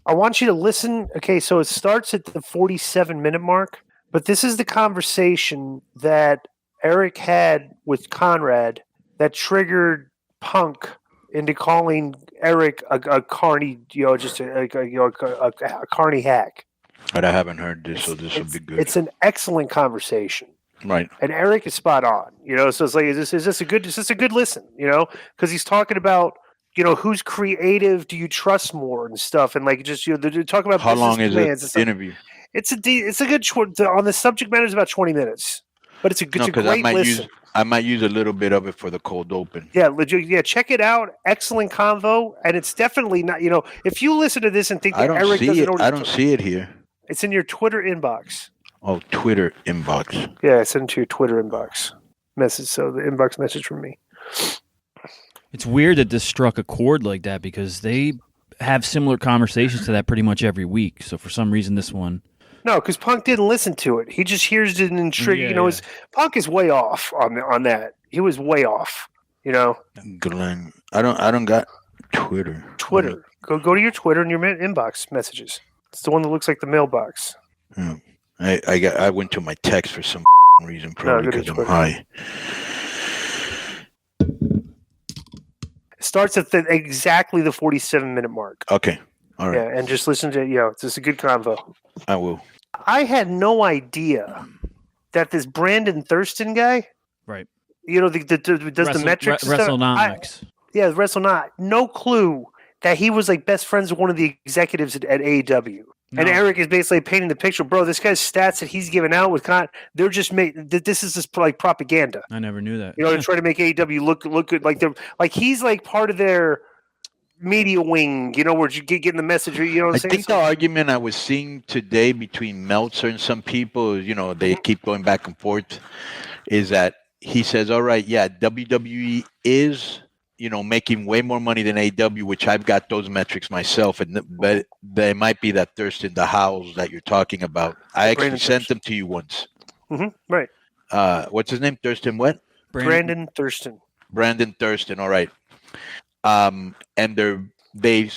I want you to listen. Okay, so it starts at the 47-minute mark, but this is the conversation that Eric had with Conrad that triggered Punk into calling Eric a carny, just a carny hack. But I haven't heard this, so this will be good. It's an excellent conversation. Right. And Eric is spot on, so it's like, is this a good listen, because he's talking about, who's creative do you trust more and stuff. And like, just, they're talking about how long is the interview? It's a good, on the subject matter is about 20 minutes, but it's a great listen. I might use a little bit of it for the cold open. Yeah, legit. Yeah, check it out. Excellent convo. And it's definitely not, if you listen to this and think that Eric doesn't know, I don't see it here. It's in your Twitter inbox. Oh, Twitter inbox. Yeah, it's into your Twitter inbox message. So the inbox message from me. It's weird that this struck a chord like that because they have similar conversations to that pretty much every week. So for some reason, this one. No, because Punk didn't listen to it. He just hears it and trigger. Punk is way off on that. He was way off. Glenn, I don't got Twitter. Go to your Twitter and your inbox messages. It's the one that looks like the mailbox. Hmm. I went to my text for some reason, probably because I'm high. It starts at exactly the 47-minute mark. Okay. All right. Yeah, and just listen to it's just a good convo. I will. I had no idea that this Brandon Thurston guy, right? Does the metrics. WrestleNomics. WrestleNomics. No clue that he was like best friends with one of the executives at AEW. No. And Eric is basically painting the picture, bro. This guy's stats that he's giving out with they're just this is just like propaganda. I never knew that. They're trying to make AEW look good, like they're like he's like part of their media wing. Where you getting the message. I think the argument I was seeing today between Meltzer and some people, they keep going back and forth, is that he says, "All right, yeah, WWE is." Making way more money than AEW, which I've got those metrics myself, but they might be that Thurston, the Howells that you're talking about. I actually sent them to you once. Mm-hmm, right. What's his name? Thurston what? Brandon Thurston. Brandon Thurston. All right. And they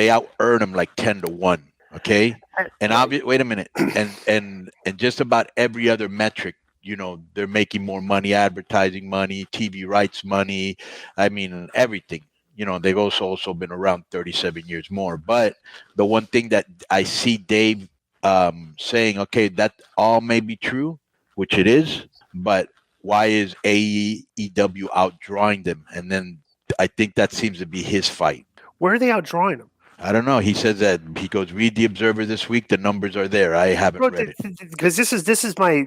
out earn him like 10-1. Okay. And wait a minute. And just about every other metric. They're making more money, advertising money, TV rights money. I mean, everything. They've also been around 37 years more. But the one thing that I see Dave saying, okay, that all may be true, which it is, but why is AEW outdrawing them? And then I think that seems to be his fight. Where are they outdrawing them? I don't know. He says that he goes, read the Observer this week. The numbers are there. I haven't read it because this is my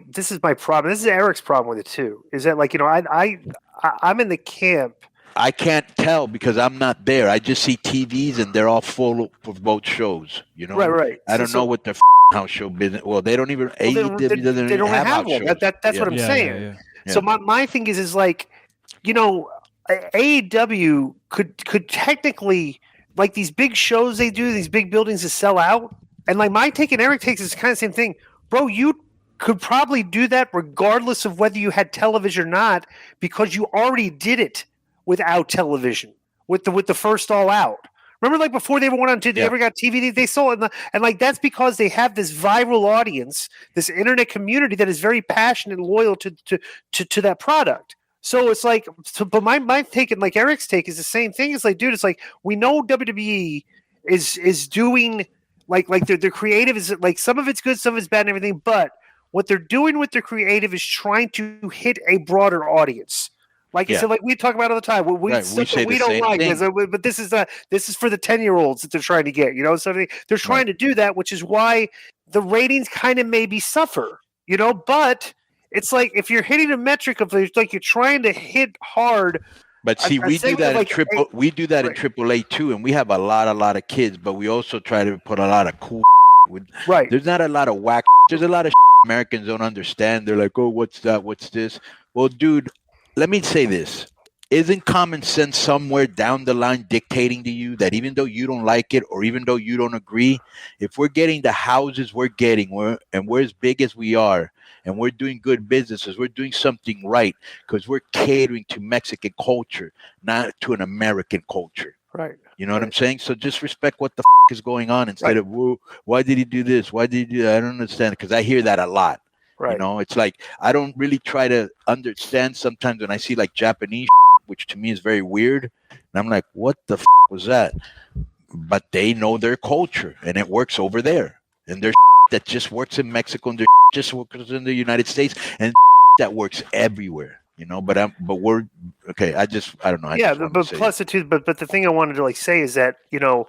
problem. This is Eric's problem with it too. Is that like I'm in the camp. I can't tell because I'm not there. I just see TVs and they're all full of both shows. Right. I don't know what the house show business. Well, they don't even. AEW doesn't even have one. That's what I'm saying. Yeah. So my thing is like, AEW could technically. Like these big shows they do, these big buildings to sell out. And like my take and Eric takes is kind of the same thing. Bro, you could probably do that regardless of whether you had television or not, because you already did it without television, with the first All Out. Remember, like before they ever went on to, they ever got TV, they saw it. And like that's because they have this viral audience, this internet community that is very passionate and loyal to that product. So it's like, but my take and like Eric's take is the same thing. It's like, dude, it's like we know WWE is doing like their creative is like some of it's good, some of it's bad, and everything. But what they're doing with their creative is trying to hit a broader audience. Like I said, like we talk about all the time. We don't like, but this is for the 10-year-olds that they're trying to get. So they're trying to do that, which is why the ratings kind of maybe suffer. But. It's like if you're hitting a metric of like you're trying to hit hard. But see, we do that in AAA too, and we have a lot of kids, but we also try to put a lot of cool. Right. There's not a lot of whack. There's a lot of Americans don't understand. They're like, oh, what's that? What's this? Well, dude, let me say this. Isn't common sense somewhere down the line dictating to you that even though you don't like it or even though you don't agree, if we're getting the houses we're getting, we're as big as we are, and we're doing good businesses, we're doing something right because we're catering to Mexican culture, not to an American culture. Right. You know what I'm saying? So just respect what the is going on instead of, whoa, why did he do this? Why did he do that? I don't understand, because I hear that a lot. Right. You know, it's like I don't really try to understand sometimes when I see like Japanese, which to me is very weird, and I'm like, what the was that? But they know their culture, and it works over there, and there's that just works in Mexico, and there's just works in the United States, and that works everywhere. You know, but we're okay. I don't know. But plus but the thing I wanted to like say is that, you know,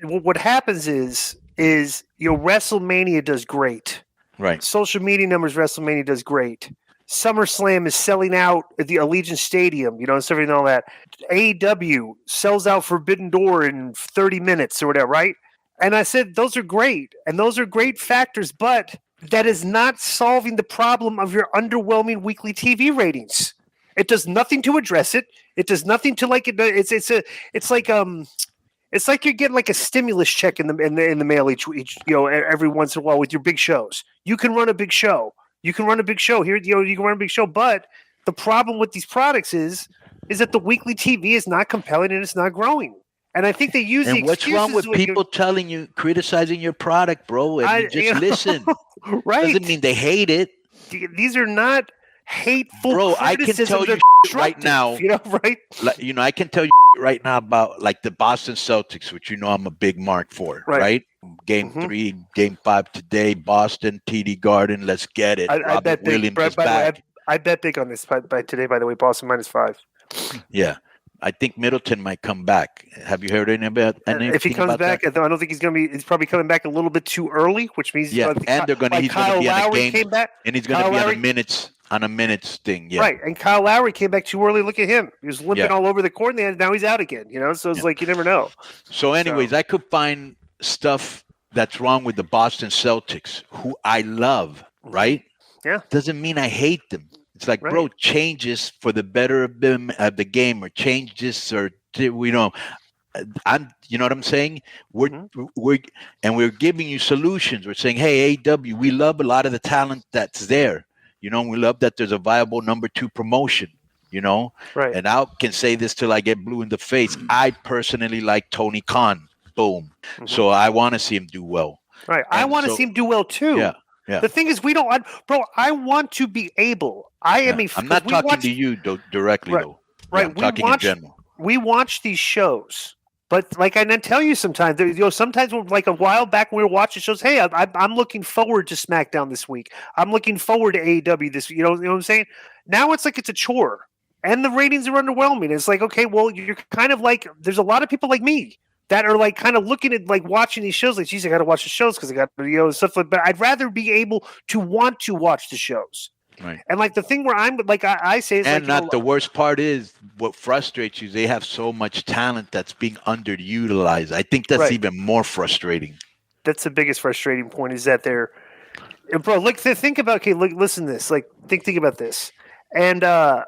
what happens is WrestleMania does great. Right. Social media numbers, WrestleMania does great. SummerSlam is selling out at the Allegiant Stadium, you know, and everything and all that. AEW sells out Forbidden Door in 30 minutes or whatever, right? And I said, those are great. And those are great factors, but that is not solving the problem of your underwhelming weekly TV ratings. It does nothing to address it. It does nothing to like it. It's like you're getting like a stimulus check in the mail each every once in a while with your big shows. You can run a big show. You can run a big show here. You can run a big show, but the problem with these products is that the weekly TV is not compelling and it's not growing. And I think they use and what's wrong with people telling you, criticizing your product, bro? And you just listen. Right. Doesn't mean they hate it. These are not hateful. Bro, I can tell you right now. You know, right? Like, I can tell you right now about like the Boston Celtics, which I'm a big mark for. Right? Game 3, Game 5 today, Boston, TD Garden. Let's get it. I bet Williams is back. I bet big on this by today. By the way, Boston -5. Yeah. I think Middleton might come back. Have you heard anything about anything? If he comes back, I don't think he's going to be. He's probably coming back a little bit too early, which means and they're going to. He's going to be on a game, came back, and he's going to be on a minutes thing. Yeah, right. And Kyle Lowry came back too early. Look at him; he was limping all over the court, and now he's out again. You know, so it's like you never know. So, anyways, I could find stuff that's wrong with the Boston Celtics, who I love. Right? Yeah. Doesn't mean I hate them. It's like, bro, changes for the better of the game, or changes, or you know what I'm saying? We're giving you solutions. We're saying, hey, AEW, we love a lot of the talent that's there. You know, we love that there's a viable number 2 promotion. You know, right? And I can say this till I get blue in the face. I personally like Tony Khan. Boom. So I want to see him do well. Right. I want to see him do well too. Yeah. Yeah. The thing is, I want to be able. I'm not talking to you directly, though. Right. I'm talking in general. We watch these shows, but like I tell you sometimes, sometimes like a while back when we were watching shows, hey, I'm looking forward to SmackDown this week. I'm looking forward to AEW this. You know what I'm saying? Now it's like it's a chore, and the ratings are underwhelming. It's like, okay, well, you're kind of like there's a lot of people like me that are like kind of looking at like watching these shows like, geez, I got to watch the shows because I got stuff like. But I'd rather be able to want to watch the shows. Right. And like the thing where I'm like I say is and like, the worst part is what frustrates you. They have so much talent that's being underutilized. I think that's even more frustrating. That's the biggest frustrating point is that they're, bro. Like think about listen to this. Like think about this. And I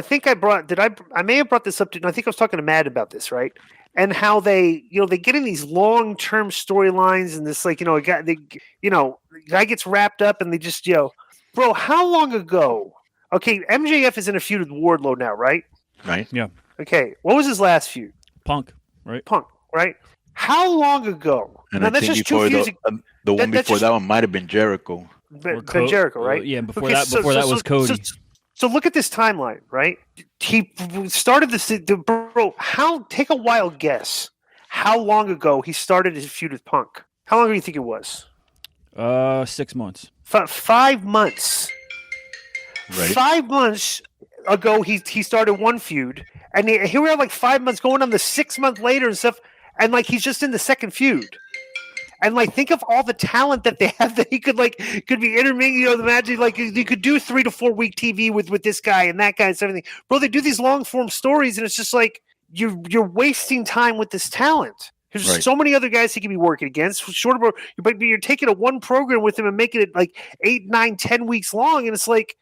think I may have brought this up to. I think I was talking to Matt about this, right? And how they get in these long-term storylines and this guy gets wrapped up and they just bro, how long ago? Okay, MJF is in a feud with Wardlow now, right? Right. Yeah. Okay, what was his last feud? Punk, right? Punk, right? How long ago? And now, I think before the one before that one might have been Jericho. Been Jericho, right? Yeah, before that was Cody. So look at this timeline, right? He started bro. Take a wild guess. How long ago he started his feud with Punk? How long do you think it was? 6 months. 5 months. Right. 5 months ago, he started one feud, and here we are, like 5 months going on the 6 month later and stuff, and like he's just in the second feud. And like, think of all the talent that they have that he could be intermingling. Imagine like you could do 3 to 4 week TV with this guy and that guy and everything. Bro, they do these long form stories, and it's just like you're wasting time with this talent. There's so many other guys he could be working against. But you're taking a one program with him and making it like 8, 9, 10 weeks long, and it's like,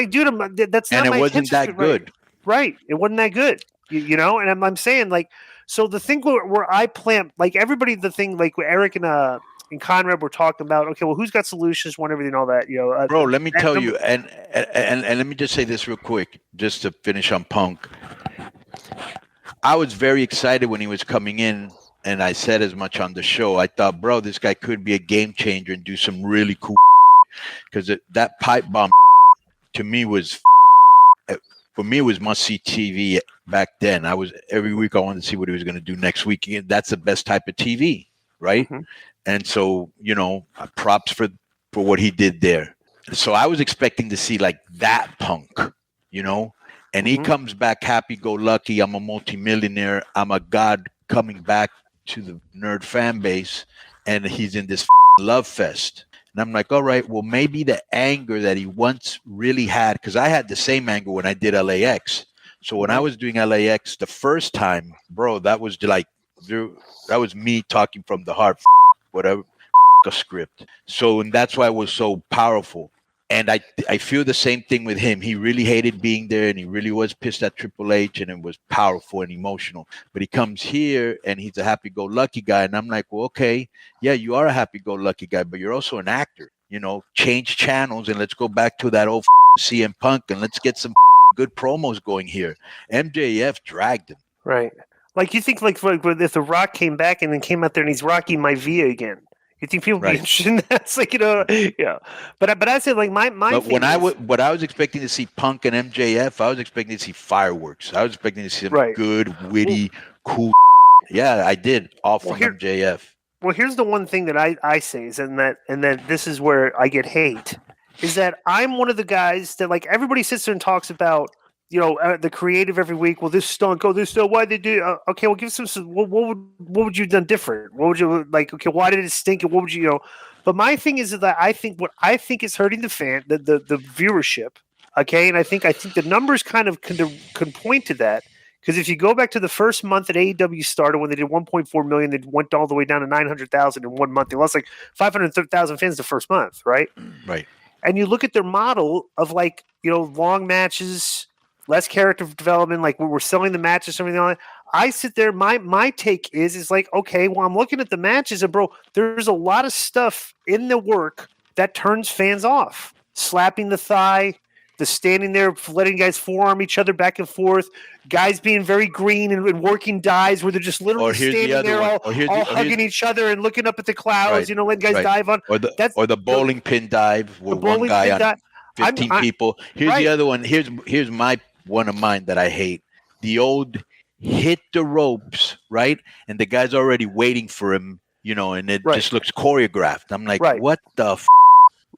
dude, that's not. And my it wasn't that good, right? It wasn't that good, And I'm saying like. So the thing where I plan, like everybody, the thing like Eric and Conrad were talking about, okay, well, who's got solutions, want everything, all that, Bro, let me tell you, and let me just say this real quick, just to finish on Punk. I was very excited when he was coming in, and I said as much on the show. I thought, bro, this guy could be a game changer and do some really cool. Because that pipe bomb to me was, for me, it was must see TV back then. Every week I wanted to see what he was going to do next week. That's the best type of TV, right? Mhm. And so, props for what he did there. So I was expecting to see like that Punk, and he Mhm. comes back happy-go-lucky. I'm a multimillionaire. I'm a god coming back to the nerd fan base, and he's in this love fest. And I'm like, all right, well, maybe the anger that he once really had, because I had the same anger when I did LAX. So when I was doing LAX the first time, bro, that was me talking from the heart, whatever, a script. So, and that's why it was so powerful. And I feel the same thing with him. He really hated being there, and he really was pissed at Triple H, and it was powerful and emotional. But he comes here, and he's a happy-go-lucky guy, and I'm like, well, okay, yeah, you are a happy-go-lucky guy, but you're also an actor. Change channels, and let's go back to that old CM Punk, and let's get some good promos going here. MJF dragged him. Right. Like, you think, like if The Rock came back and then came out there and he's Rocky Maivia again, you think people would be interested in that? It's like, yeah. But I said, like, my But thing what I was expecting to see Punk and MJF, I was expecting to see fireworks. I was expecting to see some good, witty, cool. Yeah, I did. All from MJF. Well, here's the one thing that I say is, and that this is where I get hate, is that I'm one of the guys that, like, everybody sits there and talks about, the creative every week. Well, this stunk. Oh, this stuff. Why they do? Okay, well, give some. What would you have done different? What would you like? Okay, why did it stink? And what would you? But my thing is that I think is hurting the fan, the viewership. Okay, and I think the numbers kind of can point to that. Because if you go back to the first month that AEW started, when they did 1.4 million, they went all the way down to 900,000 in 1 month. They lost like 530,000 fans the first month, right? Right. And you look at their model of, like, long matches, less character development, like we're selling the matches and everything like that. I sit there, my take is like, okay, well, I'm looking at the matches, and bro, there's a lot of stuff in the work that turns fans off. Slapping the thigh, the standing there, letting guys forearm each other back and forth, guys being very green and working dives where they're just literally standing there all hugging each other and looking up at the clouds, letting guys dive on. Or the bowling pin dive with one guy on 15 people. Here's the other one. Here's one of mine that I hate. The old hit the ropes, right? And the guy's already waiting for him, and it just looks choreographed. I'm like, what the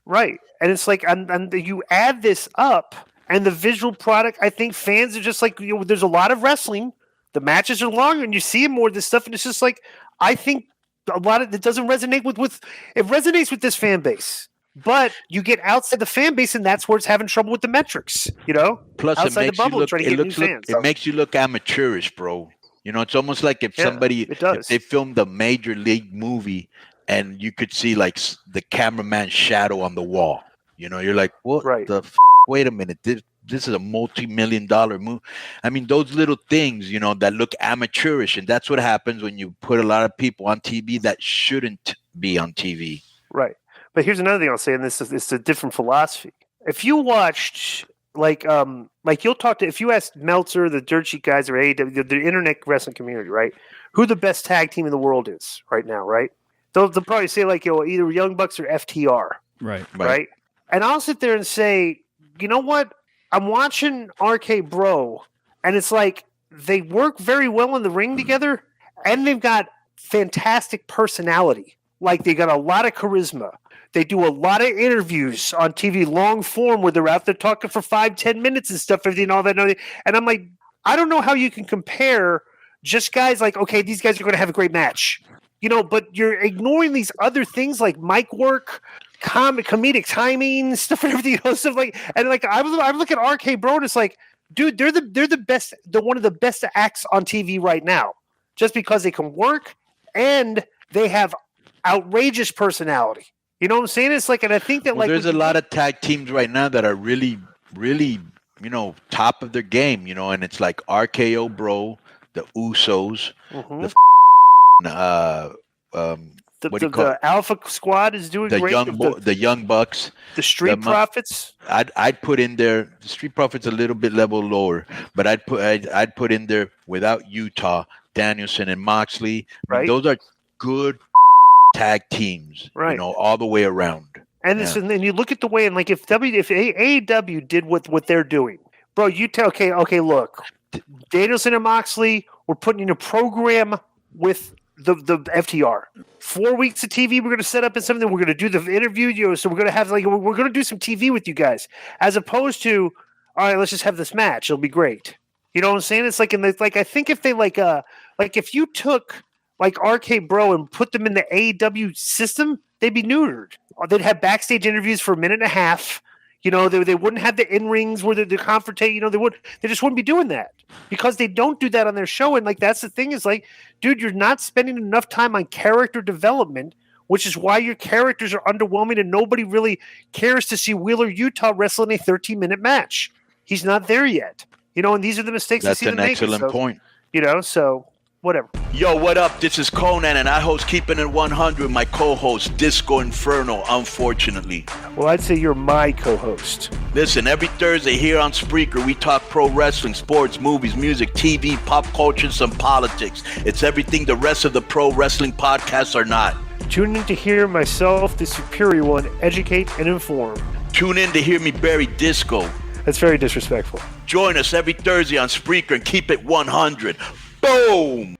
Right. And it's like, and you add this up, and the visual product, I think fans are just like, there's a lot of wrestling. The matches are longer, and you see more of this stuff, and it's just like, I think a lot of it doesn't resonate with it resonates with this fan base. But you get outside the fan base, and that's where it's having trouble with the metrics, Plus, outside the bubble, trying to get new fans. It makes you look amateurish, bro. It's almost like if if they filmed a major league movie, and you could see like the cameraman's shadow on the wall. You're like, what the wait a minute, this is a multi-million-dollar movie. I mean, those little things, that look amateurish, and that's what happens when you put a lot of people on TV that shouldn't be on TV. Right. But here's another thing I'll say, and it's a different philosophy. If you watched, like you'll talk to, if you ask Meltzer, the Dirt Sheet guys, or AEW, the internet wrestling community, right, who the best tag team in the world is right now, right? They'll probably say, like, either Young Bucks or FTR. Right. And I'll sit there and say, you know what? I'm watching RK Bro, and it's like they work very well in the ring together, and they've got fantastic personality. Like, they got a lot of charisma. They do a lot of interviews on TV, long form, where they're out there talking for 5-10 minutes and stuff, everything, all that. And I'm like, I don't know how you can compare just guys like, okay, these guys are going to have a great match. But you're ignoring these other things like mic work, comedic timing, stuff and everything, stuff like. And like I'm looking at RK Bro, and it's like, dude, they're the best, one of the best acts on TV right now, just because they can work and they have outrageous personality. You know what I'm saying? It's like, and I think that there's a lot of tag teams right now that are really, really, top of their game. And it's like RKO Bro, the Usos, the the Alpha Squad is doing the great. the Young Bucks, the Street Profits. I'd put in there the Street Profits a little bit level lower, but I'd put in there without Utah, Danielson and Moxley. I mean, those are good tag teams, you know, all the way around. And and then you look at the way, and like if AEW did what they're doing, bro, you tell okay, look, Danielson and Moxley, we're putting in a program with the FTR. 4 weeks of TV we're going to set up in something. We're going to do the interview, so we're going to have we're going to do some TV with you guys, as opposed to, all right, let's just have this match. It'll be great. You know what I'm saying? It's like I think if they if you took like RK Bro and put them in the AEW system, they'd be neutered. They'd have backstage interviews for a minute and a half. You know, they wouldn't have the in-rings where they confrontate. You know, they just wouldn't be doing that because they don't do that on their show. And like, that's the thing is like, dude, you're not spending enough time on character development, which is why your characters are underwhelming and nobody really cares to see Wheeler Utah wrestle in a 13-minute match. He's not there yet. You know, and these are the mistakes. That's an excellent point. You know, so whatever. Yo, what up? This is Konnan, and I host Keeping It 100. My co-host, Disco Inferno, unfortunately. Well, I'd say you're my co-host. Listen, every Thursday here on Spreaker, we talk pro wrestling, sports, movies, music, TV, pop culture, and some politics. It's everything the rest of the pro wrestling podcasts are not. Tune in to hear myself, the superior one, educate and inform. Tune in to hear me bury Disco. That's very disrespectful. Join us every Thursday on Spreaker and keep it 100. Boom!